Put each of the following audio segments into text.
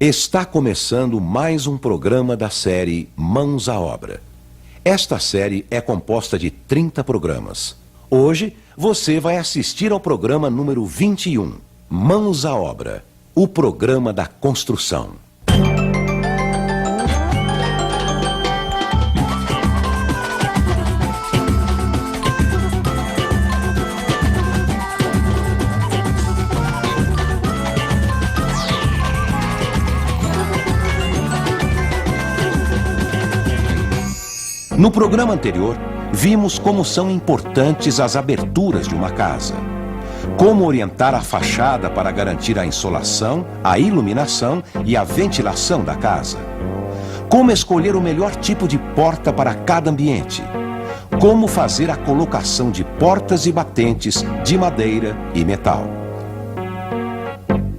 Está começando mais um programa da série Mãos à Obra. Esta série é composta de 30 programas. Hoje, você vai assistir ao programa número 21, Mãos à Obra, o programa da construção. No programa anterior, vimos como são importantes as aberturas de uma casa. Como orientar a fachada para garantir a insolação, a iluminação e a ventilação da casa. Como escolher o melhor tipo de porta para cada ambiente. Como fazer a colocação de portas e batentes de madeira e metal.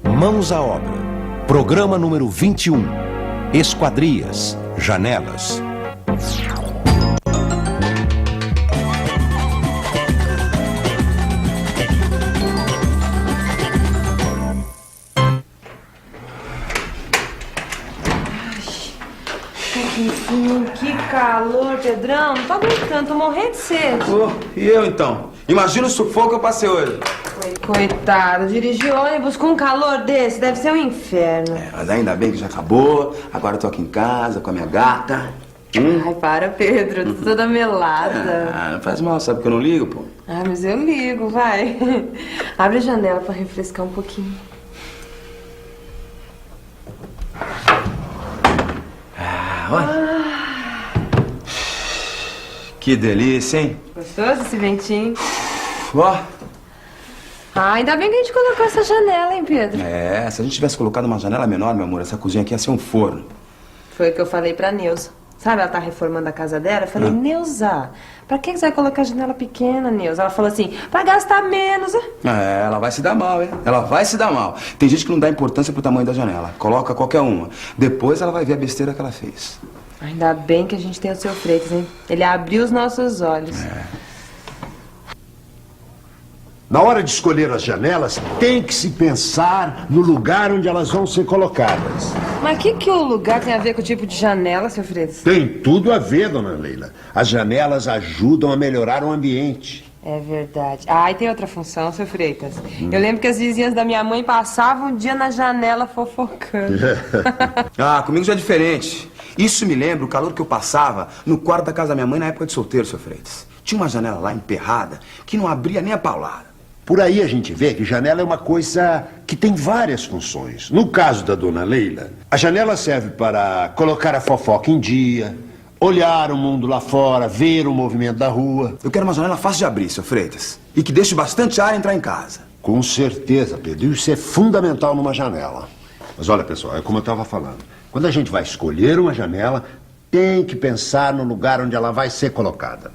Mãos à obra. Programa número 21. Esquadrias, janelas. Que calor, Pedrão. Não tô aguentando, tô morrendo de sede. E eu então? Imagina o sufoco que eu passei hoje. Coitado, dirigir ônibus com um calor desse deve ser um inferno. Mas ainda bem que já acabou. Agora eu tô aqui em casa com a minha gata. Ai, para, Pedro, tô toda melada. Não faz mal, sabe que eu não ligo, pô? Ah, mas eu ligo, vai. Abre a janela pra refrescar um pouquinho. Olha. Que delícia, hein? Gostoso esse ventinho? Ó. Ah, ainda bem que a gente colocou essa janela, hein, Pedro? Se a gente tivesse colocado uma janela menor, meu amor, essa cozinha aqui ia ser um forno. Foi o que eu falei pra Neuza. Sabe, ela tá reformando a casa dela? Eu falei, Neuza, pra que você vai colocar janela pequena, Neuza? Ela falou assim, pra gastar menos. Ela vai se dar mal, hein? Ela vai se dar mal. Tem gente que não dá importância pro tamanho da janela. Coloca qualquer uma. Depois ela vai ver a besteira que ela fez. Ainda bem que a gente tem o seu Freitas, hein? Ele abriu os nossos olhos. Na hora de escolher as janelas, tem que se pensar no lugar onde elas vão ser colocadas. Mas o que o lugar tem a ver com o tipo de janela, seu Freitas? Tem tudo a ver, dona Leila. As janelas ajudam a melhorar o ambiente. É verdade. Ah, e tem outra função, seu Freitas. Eu lembro que as vizinhas da minha mãe passavam um dia na janela fofocando. Comigo já é diferente. Isso me lembra o calor que eu passava no quarto da casa da minha mãe na época de solteiro, seu Freitas. Tinha uma janela lá emperrada que não abria nem a paulada. Por aí a gente vê que janela é uma coisa que tem várias funções. No caso da dona Leila, a janela serve para colocar a fofoca em dia, olhar o mundo lá fora, ver o movimento da rua. Eu quero uma janela fácil de abrir, seu Freitas, e que deixe bastante ar entrar em casa. Com certeza, Pedro. Isso é fundamental numa janela. Mas olha, pessoal, é como eu estava falando. Quando a gente vai escolher uma janela, tem que pensar no lugar onde ela vai ser colocada.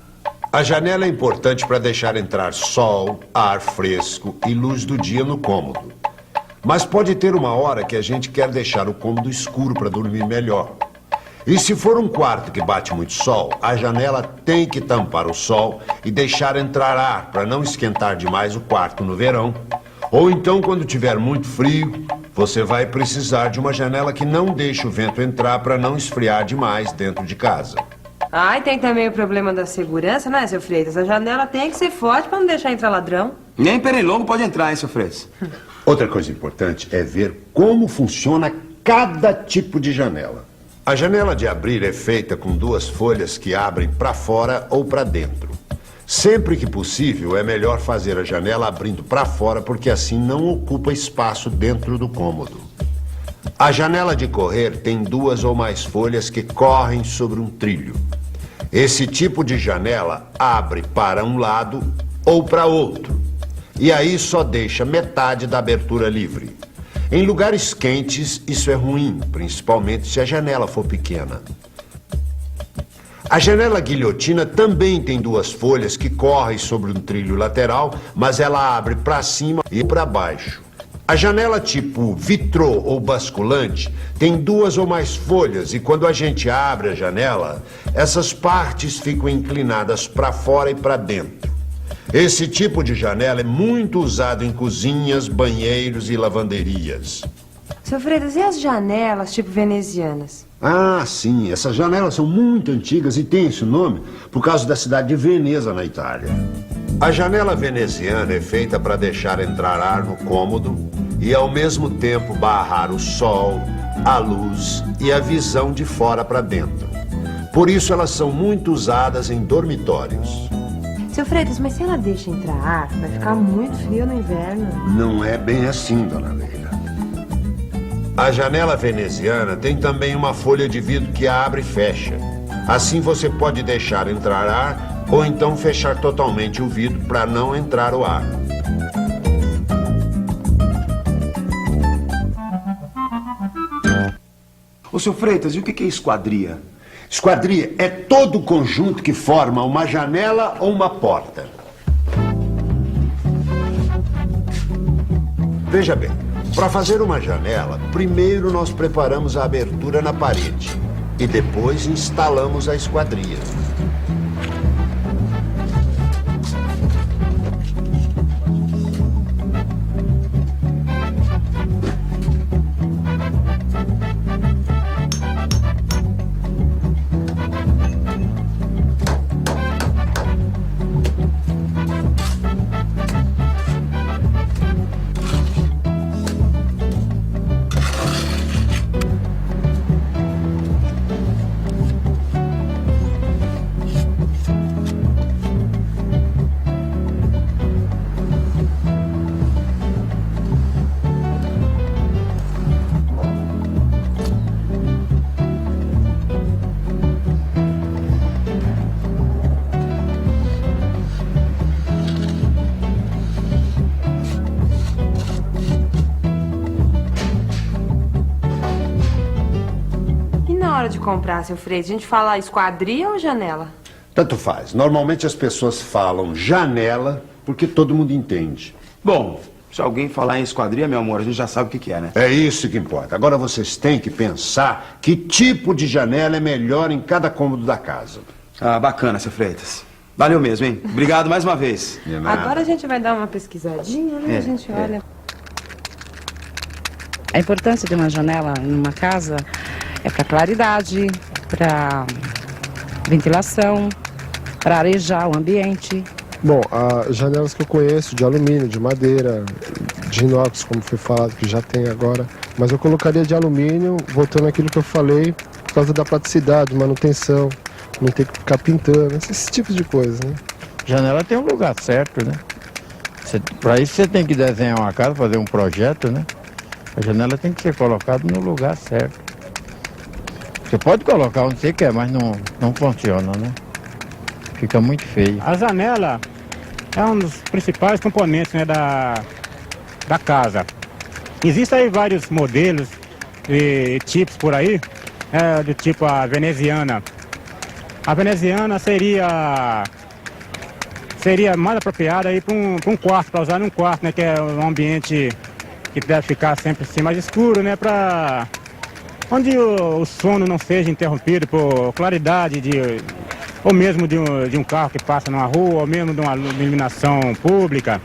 A janela é importante para deixar entrar sol, ar fresco e luz do dia no cômodo. Mas pode ter uma hora que a gente quer deixar o cômodo escuro para dormir melhor. E se for um quarto que bate muito sol, a janela tem que tampar o sol e deixar entrar ar para não esquentar demais o quarto no verão. Ou então, quando tiver muito frio, você vai precisar de uma janela que não deixe o vento entrar para não esfriar demais dentro de casa. Ah, e tem também o problema da segurança, né, seu Freitas? A janela tem que ser forte pra não deixar entrar ladrão. Nem pernilongo pode entrar, hein, seu Freitas? Outra coisa importante é ver como funciona cada tipo de janela. A janela de abrir é feita com duas folhas que abrem para fora ou para dentro. Sempre que possível, é melhor fazer a janela abrindo para fora, porque assim não ocupa espaço dentro do cômodo. A janela de correr tem duas ou mais folhas que correm sobre um trilho. Esse tipo de janela abre para um lado ou para outro. E aí só deixa metade da abertura livre. Em lugares quentes, isso é ruim, principalmente se a janela for pequena. A janela guilhotina também tem duas folhas que correm sobre um trilho lateral, mas ela abre para cima e para baixo. A janela tipo vitrô ou basculante tem duas ou mais folhas e quando a gente abre a janela, essas partes ficam inclinadas para fora e para dentro. Esse tipo de janela é muito usado em cozinhas, banheiros e lavanderias. Seu Seu Freitas, e as janelas tipo venezianas? Ah, sim. Essas janelas são muito antigas e têm esse nome por causa da cidade de Veneza, na Itália. A janela veneziana é feita para deixar entrar ar no cômodo e, ao mesmo tempo, barrar o sol, a luz e a visão de fora para dentro. Por isso, elas são muito usadas em dormitórios. Seu Freitas, mas se ela deixa entrar ar, vai ficar muito frio no inverno. Não é bem assim, dona Leila. A janela veneziana tem também uma folha de vidro que abre e fecha. Assim você pode deixar entrar ar ou então fechar totalmente o vidro para não entrar o ar. Ô, seu Freitas, e o que é esquadria? Esquadria é todo o conjunto que forma uma janela ou uma porta. Veja bem, para fazer uma janela, primeiro nós preparamos a abertura na parede e depois instalamos a esquadria. De comprar, seu Freitas, a gente fala esquadria ou janela? Tanto faz. Normalmente as pessoas falam janela porque todo mundo entende. Bom, se alguém falar em esquadria, meu amor, a gente já sabe o que é, né? É isso que importa. Agora vocês têm que pensar que tipo de janela é melhor em cada cômodo da casa. Ah, bacana, seu Freitas. Valeu mesmo, hein? Obrigado mais uma vez. De nada. Agora a gente vai dar uma pesquisadinha, né? A gente olha. A importância de uma janela em uma casa é para claridade, para ventilação, para arejar o ambiente. Bom, as janelas que eu conheço, de alumínio, de madeira, de inox, como foi falado, que já tem agora. Mas eu colocaria de alumínio, voltando àquilo que eu falei, por causa da praticidade, manutenção, não ter que ficar pintando, esses tipos de coisas, né? Janela tem um lugar certo, né? Para isso você tem que desenhar uma casa, fazer um projeto, né? A janela tem que ser colocada no lugar certo. Você pode colocar onde você quer, mas não funciona, né? Fica muito feio. A janela é um dos principais componentes, né, da casa. Existem aí vários modelos e tipos por aí, do tipo a veneziana. A veneziana seria mais apropriada aí para um quarto, para usar num quarto, né, que é um ambiente que deve ficar sempre assim mais escuro, né, para onde o sono não seja interrompido por claridade ou mesmo de um carro que passa numa rua, ou mesmo de uma iluminação pública.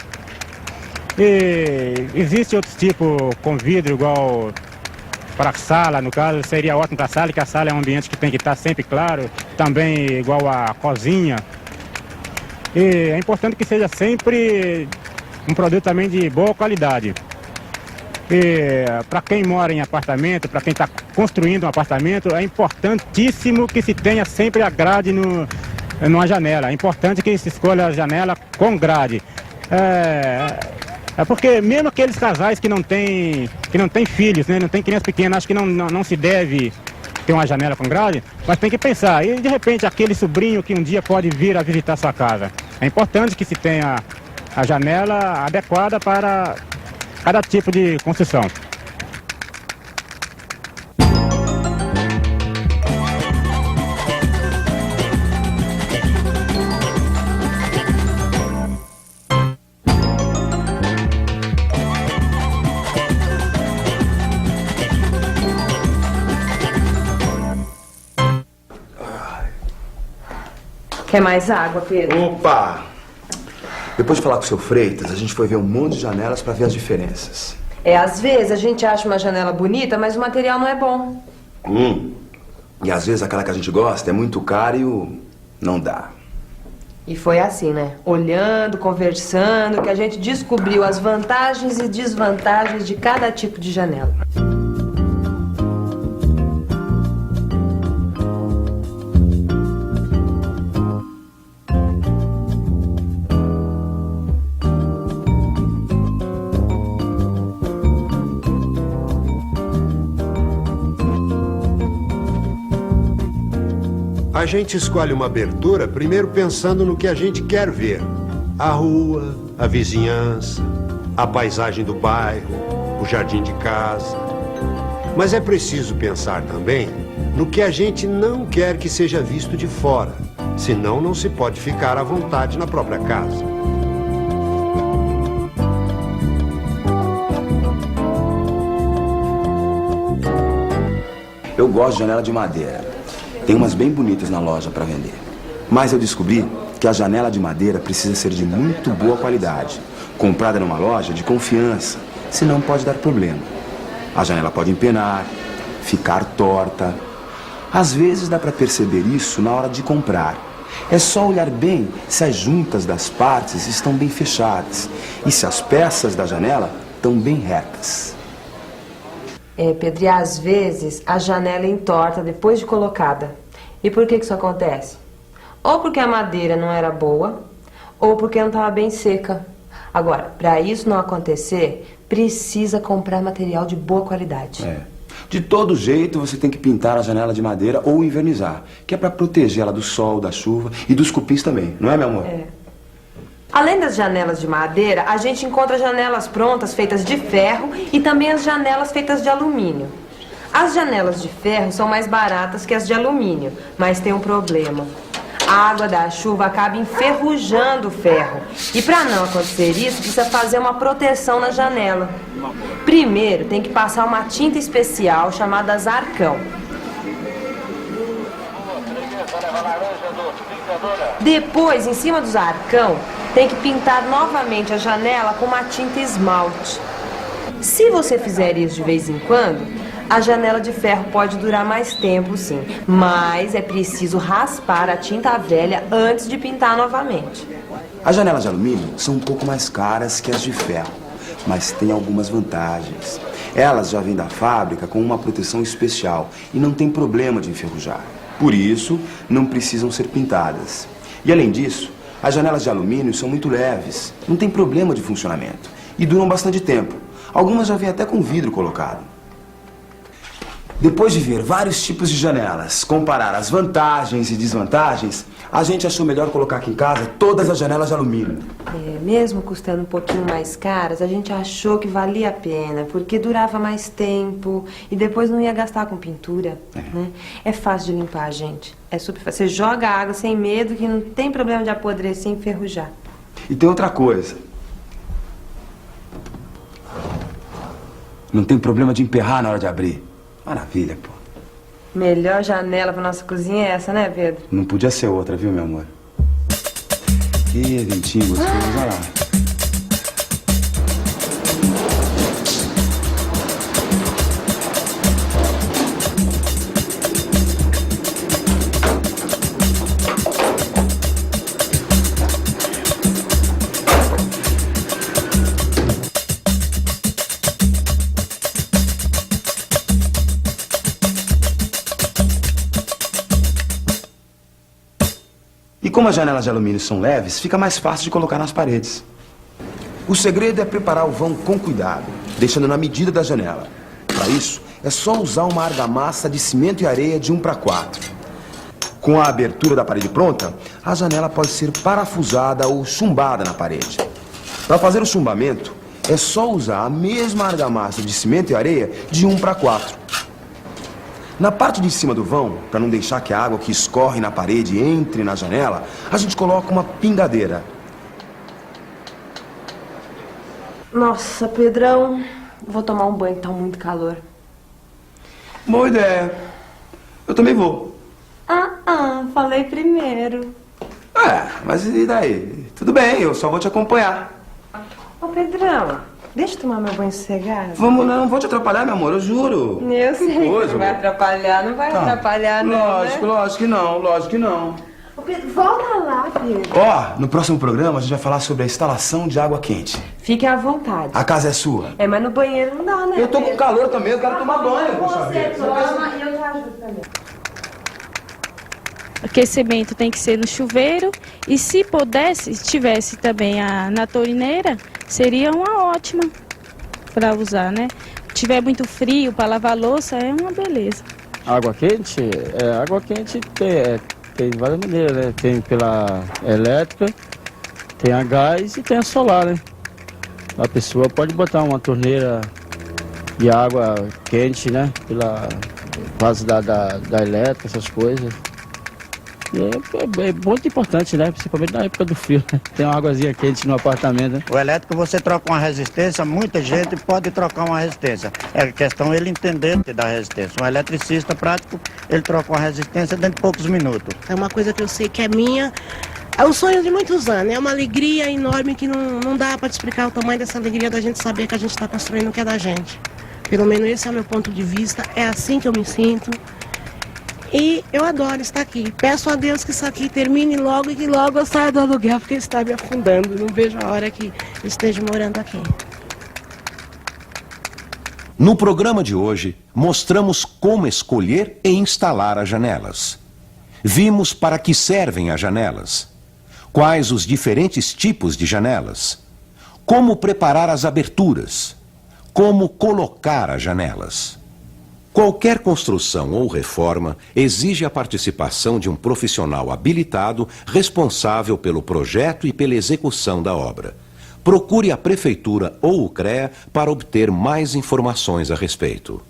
E existe outros tipos com vidro, igual para a sala, no caso, seria ótimo para a sala, que a sala é um ambiente que tem que estar sempre claro, também igual a cozinha. E é importante que seja sempre um produto também de boa qualidade. E para quem mora em apartamento, para quem está construindo um apartamento, é importantíssimo que se tenha sempre a grade numa janela. É importante que se escolha a janela com grade. É porque mesmo aqueles casais que não têm filhos, né, não tem criança pequena, acho que não se deve ter uma janela com grade, mas tem que pensar. E de repente aquele sobrinho que um dia pode vir a visitar sua casa. É importante que se tenha a janela adequada para cada tipo de construção. Quer mais água, Pedro? Opa! Depois de falar com o seu Freitas, a gente foi ver um monte de janelas para ver as diferenças. Às vezes a gente acha uma janela bonita, mas o material não é bom. E às vezes aquela que a gente gosta é muito cara e não dá. E foi assim, né? Olhando, conversando, que a gente descobriu as vantagens e desvantagens de cada tipo de janela. A gente escolhe uma abertura primeiro pensando no que a gente quer ver. A rua, a vizinhança, a paisagem do bairro, o jardim de casa. Mas é preciso pensar também no que a gente não quer que seja visto de fora. Senão não se pode ficar à vontade na própria casa. Eu gosto de janela de madeira. Tem umas bem bonitas na loja para vender. Mas eu descobri que a janela de madeira precisa ser de muito boa qualidade, comprada numa loja de confiança, senão pode dar problema. A janela pode empenar, ficar torta. Às vezes dá para perceber isso na hora de comprar. É só olhar bem se as juntas das partes estão bem fechadas e se as peças da janela estão bem retas. Pedro, e às vezes a janela entorta depois de colocada. E por que isso acontece? Ou porque a madeira não era boa, ou porque não estava bem seca. Agora, para isso não acontecer, precisa comprar material de boa qualidade. De todo jeito, você tem que pintar a janela de madeira ou invernizar, que é para proteger ela do sol, da chuva e dos cupins também, não é, meu amor? Além das janelas de madeira, a gente encontra janelas prontas feitas de ferro e também as janelas feitas de alumínio. As janelas de ferro são mais baratas que as de alumínio, mas tem um problema. A água da chuva acaba enferrujando o ferro. E para não acontecer isso, precisa fazer uma proteção na janela. Primeiro, tem que passar uma tinta especial chamada Zarcão. Depois, em cima do Zarcão, tem que pintar novamente a janela com uma tinta esmalte. Se você fizer isso de vez em quando, a janela de ferro pode durar mais tempo, sim. Mas é preciso raspar a tinta velha antes de pintar novamente. As janelas de alumínio são um pouco mais caras que as de ferro, mas têm algumas vantagens. Elas já vêm da fábrica com uma proteção especial e não tem problema de enferrujar. Por isso, não precisam ser pintadas. E além disso, as janelas de alumínio são muito leves, não tem problema de funcionamento e duram bastante tempo. Algumas já vêm até com vidro colocado. Depois de ver vários tipos de janelas, comparar as vantagens e desvantagens, a gente achou melhor colocar aqui em casa todas as janelas de alumínio. Mesmo custando um pouquinho mais caras, a gente achou que valia a pena, porque durava mais tempo e depois não ia gastar com pintura. Né? É fácil de limpar, gente. É super fácil. Você joga a água sem medo, que não tem problema de apodrecer e enferrujar. E tem outra coisa. Não tem problema de emperrar na hora de abrir. Maravilha, pô. Melhor janela pra nossa cozinha é essa, né, Pedro? Não podia ser outra, viu, meu amor? Que ventinho gostoso, olha lá. E como as janelas de alumínio são leves, fica mais fácil de colocar nas paredes. O segredo é preparar o vão com cuidado, deixando na medida da janela. Para isso, é só usar uma argamassa de cimento e areia de 1:4. Com a abertura da parede pronta, a janela pode ser parafusada ou chumbada na parede. Para fazer o chumbamento, é só usar a mesma argamassa de cimento e areia de 1:4. Na parte de cima do vão, para não deixar que a água que escorre na parede entre na janela, a gente coloca uma pingadeira. Nossa, Pedrão, vou tomar um banho que tá muito calor. Boa ideia. Eu também vou. Falei primeiro. Mas e daí? Tudo bem, eu só vou te acompanhar. Ô, Pedrão, deixa eu tomar meu banho sossegado. Vamos, não vou te atrapalhar, meu amor, eu juro. Eu sei que coisa, não vai amor. atrapalhar, não vai atrapalhar, não, Lógico, né? lógico que não, lógico que não. Ô, Pedro, volta lá, Pedro. Ó, no próximo programa a gente vai falar sobre a instalação de água quente. Fique à vontade. A casa é sua. É, mas no banheiro não dá, né? Eu tô com Pedro? calor também, eu quero tomar banho, poxa Você vida. toma e eu te ajudo também. Aquecimento tem que ser no chuveiro e se pudesse, se tivesse também na torneira, seria uma ótima para usar, né? Se tiver muito frio para lavar louça, é uma beleza. Água quente? Água quente tem várias maneiras, né? Tem pela elétrica, tem a gás e tem a solar, né? A pessoa pode botar uma torneira de água quente, né? Pela base da elétrica, essas coisas. E é muito importante, né? Principalmente na época do frio, né? Tem uma águazinha quente no apartamento, né? O elétrico você troca uma resistência, muita gente pode trocar uma resistência. É questão ele entender da resistência. Um eletricista prático, ele troca uma resistência dentro de poucos minutos. É uma coisa que eu sei que é minha, é um sonho de muitos anos, é uma alegria enorme que não dá para te explicar o tamanho dessa alegria da gente saber que a gente está construindo o que é da gente. Pelo menos esse é o meu ponto de vista, é assim que eu me sinto. E eu adoro estar aqui. Peço a Deus que isso aqui termine logo e que logo eu saia do aluguel, porque está me afundando. Não vejo a hora que eu esteja morando aqui. No programa de hoje, mostramos como escolher e instalar as janelas. Vimos para que servem as janelas, quais os diferentes tipos de janelas, como preparar as aberturas, como colocar as janelas. Qualquer construção ou reforma exige a participação de um profissional habilitado responsável pelo projeto e pela execução da obra. Procure a Prefeitura ou o CREA para obter mais informações a respeito.